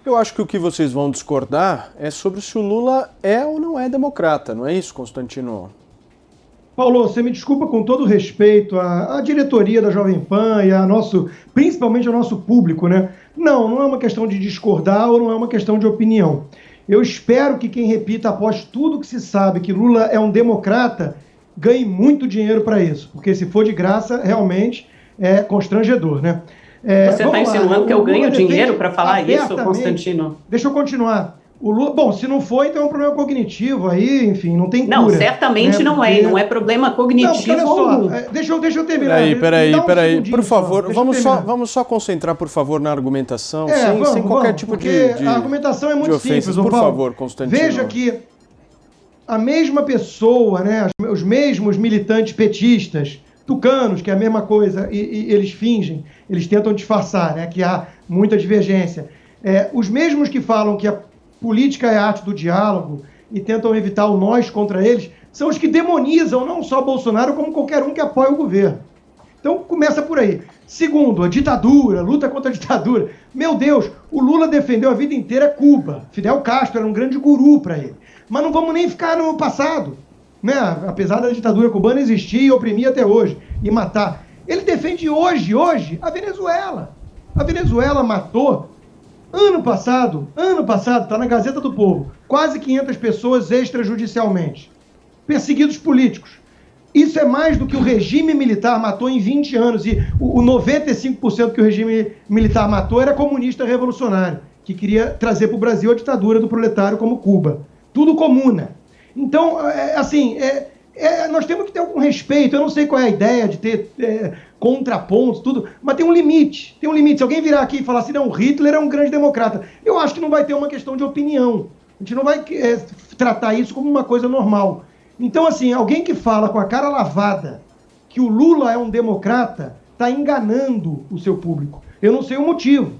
Eu acho que o que vocês vão discordar é sobre se o Lula é ou não é democrata, não é isso, Constantino? Paulo, você me desculpa com todo respeito à diretoria da Jovem Pan e principalmente ao nosso público, né? Não é uma questão de discordar ou não é uma questão de opinião. Eu espero que quem repita após tudo que se sabe que Lula é um democrata ganhe muito dinheiro para isso, porque se for de graça, realmente é constrangedor, né? Você está insinuando que eu ganho dinheiro para falar isso, Constantino? Deixa eu continuar. O Lula, bom, se não for, então é um problema cognitivo aí, enfim, não tem cura. Não, certamente, né? Não é problema cognitivo algum. Deixa eu terminar. Peraí, por favor, vamos só concentrar, por favor, na argumentação, sem qualquer tipo de a argumentação é muito simples, por favor, Constantino. Veja que a mesma pessoa, né, os mesmos militantes petistas, tucanos, que é a mesma coisa, e eles fingem, eles tentam disfarçar, né, que há muita divergência. Os mesmos que falam que a política é a arte do diálogo e tentam evitar o nós contra eles, são os que demonizam não só Bolsonaro, como qualquer um que apoia o governo. Então, começa por aí. Segundo, a ditadura, luta contra a ditadura. Meu Deus, o Lula defendeu a vida inteira Cuba. Fidel Castro era um grande guru para ele. Mas não vamos nem ficar no passado, né? Apesar da ditadura cubana existir e oprimir até hoje, e matar. Ele defende hoje, a Venezuela. A Venezuela matou, ano passado, está na Gazeta do Povo, quase 500 pessoas extrajudicialmente. Perseguidos políticos. Isso é mais do que o regime militar matou em 20 anos. E o 95% que o regime militar matou era comunista revolucionário, que queria trazer para o Brasil a ditadura do proletário como Cuba. Tudo comuna. Então, nós temos que ter algum respeito. Eu não sei qual é a ideia de ter contrapontos, tudo, mas tem um limite. Se alguém virar aqui e falar assim, não, Hitler é um grande democrata, eu acho que não vai ter uma questão de opinião. A gente não vai tratar isso como uma coisa normal. Então, assim, alguém que fala com a cara lavada que o Lula é um democrata está enganando o seu público. Eu não sei o motivo.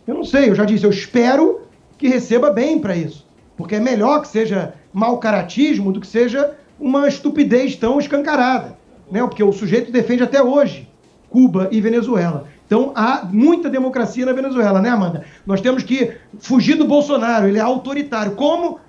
Eu já disse, eu espero que receba bem para isso. Porque é melhor que seja mau caratismo do que seja uma estupidez tão escancarada, né? Porque o sujeito defende até hoje Cuba e Venezuela. Então há muita democracia na Venezuela, né, Amanda? Nós temos que fugir do Bolsonaro, ele é autoritário. Como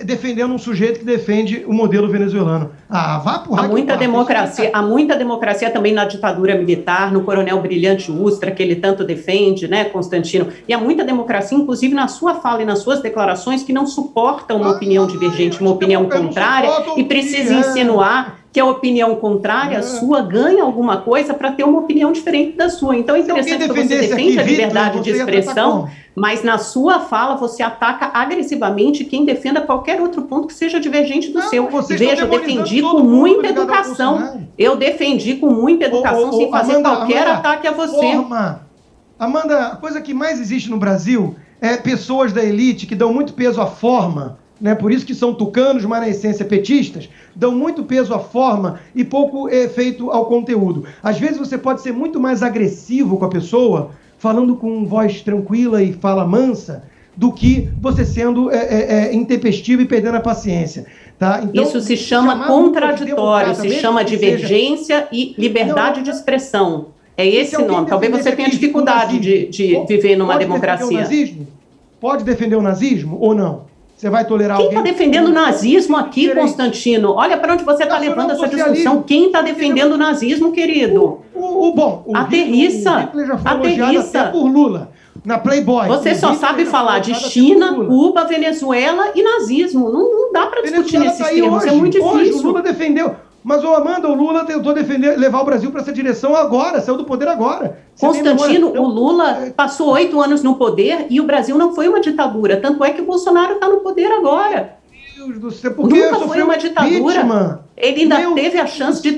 defendendo um sujeito que defende o modelo venezuelano? Vá pro raio. Há muita democracia também na ditadura militar, no coronel Brilhante Ustra, que ele tanto defende, né, Constantino? E há muita democracia, inclusive na sua fala e nas suas declarações, que não suportam uma opinião divergente, uma opinião contrária, e precisa insinuar que a opinião contrária sua ganha alguma coisa para ter uma opinião diferente da sua. Então é interessante que você defende a liberdade de expressão, mas na sua fala você ataca agressivamente quem defenda qualquer outro ponto que seja divergente do seu. Veja, eu defendi com muita educação. Eu defendi com muita educação, sem fazer qualquer ataque a você. Amanda, a coisa que mais existe no Brasil é pessoas da elite que dão muito peso à forma, né? Por isso que são tucanos, mas na essência petistas, dão muito peso à forma e pouco efeito ao conteúdo. Às vezes você pode ser muito mais agressivo com a pessoa, falando com voz tranquila e fala mansa, do que você sendo intempestivo e perdendo a paciência. Tá? Então, isso se chama contraditório, se chama divergência e liberdade de expressão. É esse nome. Talvez você tenha dificuldade de viver numa democracia. Pode defender o nazismo ou não? Você vai tolerar alguém? Quem está defendendo o nazismo aqui, Constantino? Olha para onde você está levando essa discussão. Quem está defendendo o nazismo, querido? Aterrissa. Até por Lula, na Playboy. Você só sabe falar de China, Cuba, Venezuela e nazismo. Não dá para discutir nesses termos, é muito difícil. Hoje o Lula defendeu. Mas, Amanda, o Lula tentou levar o Brasil para essa direção agora, saiu do poder agora. Constantino, o Lula passou 8 anos no poder e o Brasil não foi uma ditadura. Tanto é que o Bolsonaro está no poder agora. Meu Deus do céu, porque nunca foi uma ditadura. Ele ainda teve a chance de...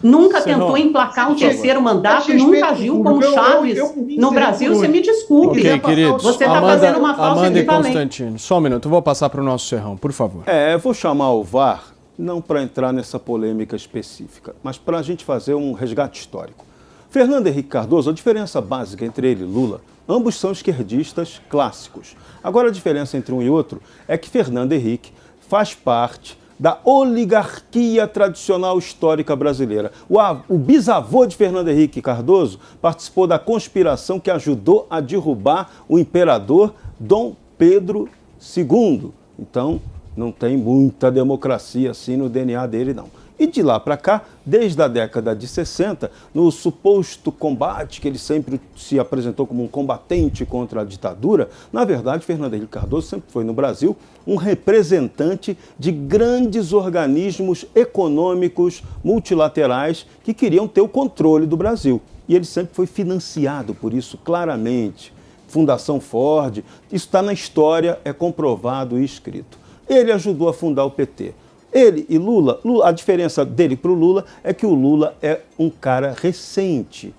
Nunca tentou emplacar um terceiro mandato, nunca agiu como Chaves no Brasil. Você me desculpe. Ok, queridos. Você está fazendo uma falsa Amanda e Constantino, só um minuto. Eu vou passar para o nosso Serrão, por favor. Eu vou chamar o VAR, não para entrar nessa polêmica específica, mas para a gente fazer um resgate histórico. Fernando Henrique Cardoso, a diferença básica entre ele e Lula, ambos são esquerdistas clássicos. Agora a diferença entre um e outro é que Fernando Henrique faz parte da oligarquia tradicional histórica brasileira. O bisavô de Fernando Henrique Cardoso participou da conspiração que ajudou a derrubar o imperador Dom Pedro II. Então, não tem muita democracia assim no DNA dele, não. E de lá para cá, desde a década de 60, no suposto combate, que ele sempre se apresentou como um combatente contra a ditadura, na verdade, Fernando Henrique Cardoso sempre foi no Brasil um representante de grandes organismos econômicos multilaterais que queriam ter o controle do Brasil. E ele sempre foi financiado por isso, claramente. Fundação Ford, isso está na história, é comprovado e escrito. Ele ajudou a fundar o PT. Ele e Lula, a diferença dele para o Lula é que o Lula é um cara recente.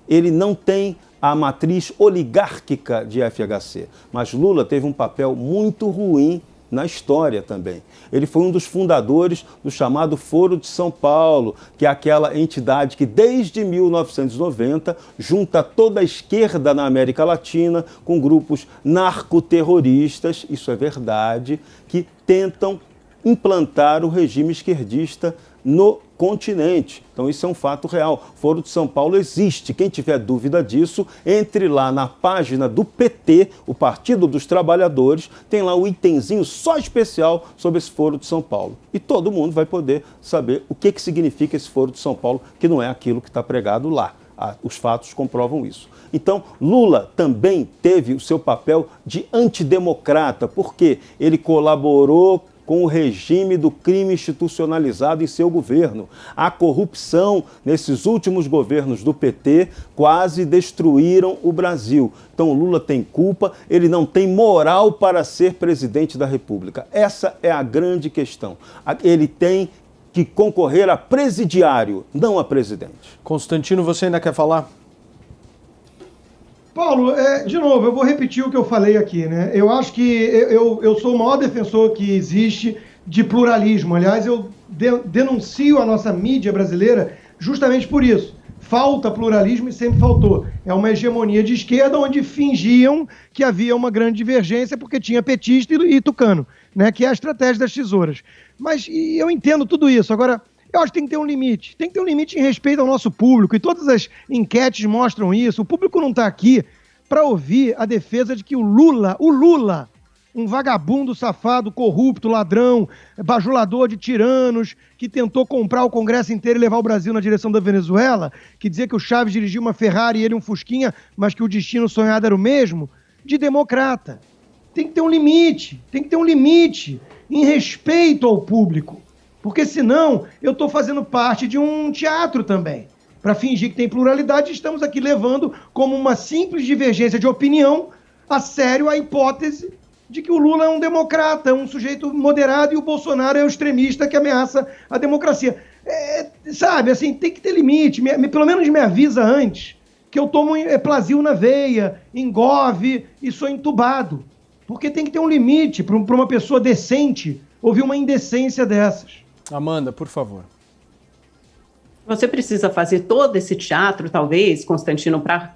Ele não tem a matriz oligárquica de FHC, mas Lula teve um papel muito ruim na história também. Ele foi um dos fundadores do chamado Foro de São Paulo, que é aquela entidade que desde 1990 junta toda a esquerda na América Latina com grupos narcoterroristas, isso é verdade, que tentam implantar o regime esquerdista no continente. Então isso é um fato real. O Foro de São Paulo existe. Quem tiver dúvida disso, entre lá na página do PT, o Partido dos Trabalhadores, tem lá um itemzinho só especial sobre esse Foro de São Paulo. E todo mundo vai poder saber o que significa esse Foro de São Paulo, que não é aquilo que está pregado lá. Os fatos comprovam isso. Então, Lula também teve o seu papel de antidemocrata, porque ele colaborou com o regime do crime institucionalizado em seu governo. A corrupção nesses últimos governos do PT quase destruíram o Brasil. Então Lula tem culpa, ele não tem moral para ser presidente da República. Essa é a grande questão. Ele tem que concorrer a presidiário, não a presidente. Constantino, você ainda quer falar? Paulo, de novo, eu vou repetir o que eu falei aqui, né? Eu acho que eu sou o maior defensor que existe de pluralismo. Aliás, eu denuncio a nossa mídia brasileira justamente por isso. Falta pluralismo e sempre faltou. É uma hegemonia de esquerda onde fingiam que havia uma grande divergência porque tinha petista e tucano, né? Que é a estratégia das tesouras. Mas eu entendo tudo isso. Agora, eu acho que tem que ter um limite. Tem que ter um limite em respeito ao nosso público. E todas as enquetes mostram isso. O público não está aqui para ouvir a defesa de que o Lula, um vagabundo safado, corrupto, ladrão, bajulador de tiranos, que tentou comprar o Congresso inteiro e levar o Brasil na direção da Venezuela, que dizia que o Chaves dirigia uma Ferrari e ele um Fusquinha, mas que o destino sonhado era o mesmo, de democrata. Tem que ter um limite. Tem que ter um limite em respeito ao público. Porque senão eu estou fazendo parte de um teatro também. Para fingir que tem pluralidade, estamos aqui levando como uma simples divergência de opinião a sério a hipótese de que o Lula é um democrata, um sujeito moderado e o Bolsonaro é um extremista que ameaça a democracia. Sabe, assim, tem que ter limite. Pelo menos me avisa antes que eu tomo Plasil na veia, engove e sou entubado. Porque tem que ter um limite para uma pessoa decente ouvir uma indecência dessas. Amanda, por favor. Você precisa fazer todo esse teatro, talvez, Constantino, para,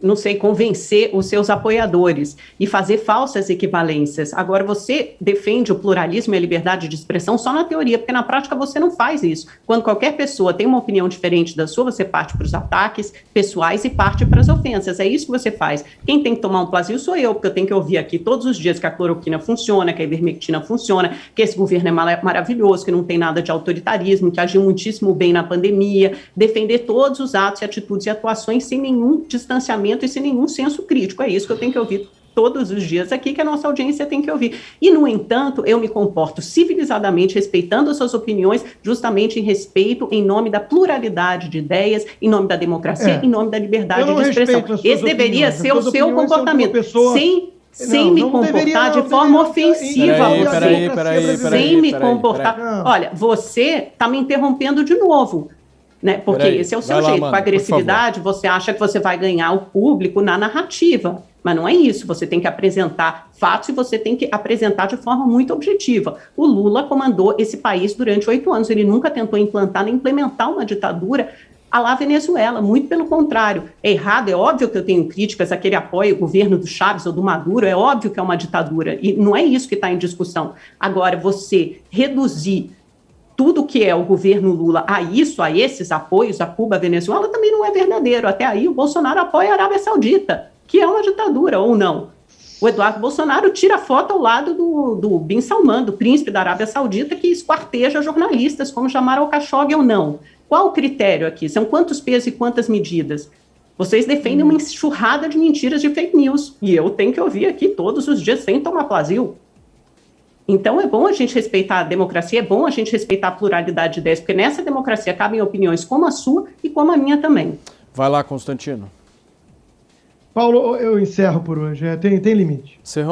não sei, convencer os seus apoiadores e fazer falsas equivalências. Agora, você defende o pluralismo e a liberdade de expressão só na teoria, porque na prática você não faz isso. Quando qualquer pessoa tem uma opinião diferente da sua, você parte para os ataques pessoais e parte para as ofensas. É isso que você faz. Quem tem que tomar um Plasil sou eu, porque eu tenho que ouvir aqui todos os dias que a cloroquina funciona, que a ivermectina funciona, que esse governo é maravilhoso, que não tem nada de autoritarismo, que agiu muitíssimo bem na pandemia, defender todos os atos e atitudes e atuações sem nenhum distanciamento e sem nenhum senso crítico. É isso que eu tenho que ouvir todos os dias aqui, que a nossa audiência tem que ouvir. E, no entanto, eu me comporto civilizadamente, respeitando as suas opiniões, justamente em respeito, em nome da pluralidade de ideias, em nome da democracia, em nome da liberdade de expressão. Esse deveria ser o seu comportamento, sem me comportar de forma ofensiva a você. Sem me comportar. Olha, você está me interrompendo de novo. Né? Porque esse é o seu jeito. Com agressividade, você acha que você vai ganhar o público na narrativa. Mas não é isso. Você tem que apresentar fatos e você tem que apresentar de forma muito objetiva. O Lula comandou esse país durante 8 anos. Ele nunca tentou implantar nem implementar uma ditadura à la Venezuela, muito pelo contrário. É errado, é óbvio que eu tenho críticas a aquele apoio ao governo do Chávez ou do Maduro, é óbvio que é uma ditadura, e não é isso que está em discussão. Agora, você reduzir tudo que é o governo Lula a isso, a esses apoios a Cuba, a Venezuela, também não é verdadeiro. Até aí o Bolsonaro apoia a Arábia Saudita, que é uma ditadura, ou não. O Eduardo Bolsonaro tira foto ao lado do Bin Salman, do príncipe da Arábia Saudita, que esquarteja jornalistas como Jamal Khashoggi ou não. Qual o critério aqui? São quantos pesos e quantas medidas? Vocês defendem uma enxurrada de mentiras de fake news, e eu tenho que ouvir aqui todos os dias sem tomar plasil. Então é bom a gente respeitar a democracia, é bom a gente respeitar a pluralidade de ideias, porque nessa democracia cabem opiniões como a sua e como a minha também. Vai lá, Constantino. Paulo, eu encerro por hoje, tem limite.